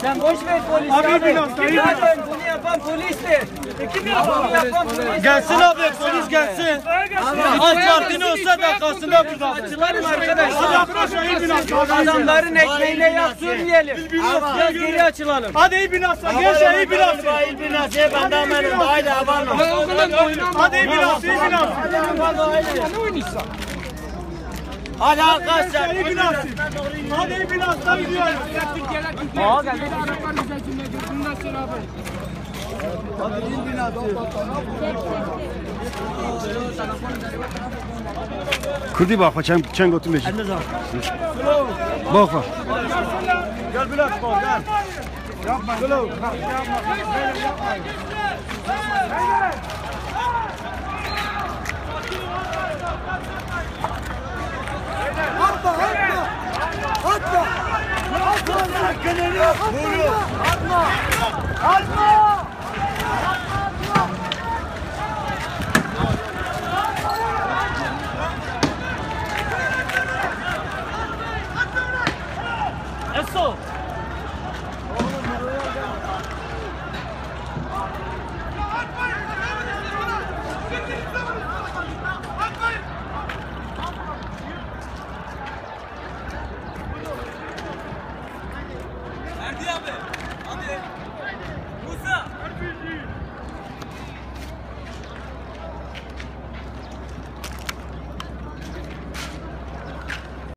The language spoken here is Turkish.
Sen boş ver polisi abi. Zaten bunu yapan polistir. Kim yapar? Gelsin abi polis gelsin. AK Parti'nin olsa dakikasında burada. Açılarım arkadaşlar. Adamların ekmeğine yağ sürmeyelim. Biraz geri açılalım. Hadi iyi binasın. Gençler iyi binasın. İyi binasın. Ben de hemen haydi havanla. Hadi iyi binasın. İyi binasın. Hadi arkadaşlar. İyi binasın. Hadi iyi binasın. Gidiyoruz. Kurdi bak çen götürmüş. Bak bak. Gel biraz bak gel. Yapma. Eso. Erdi abi.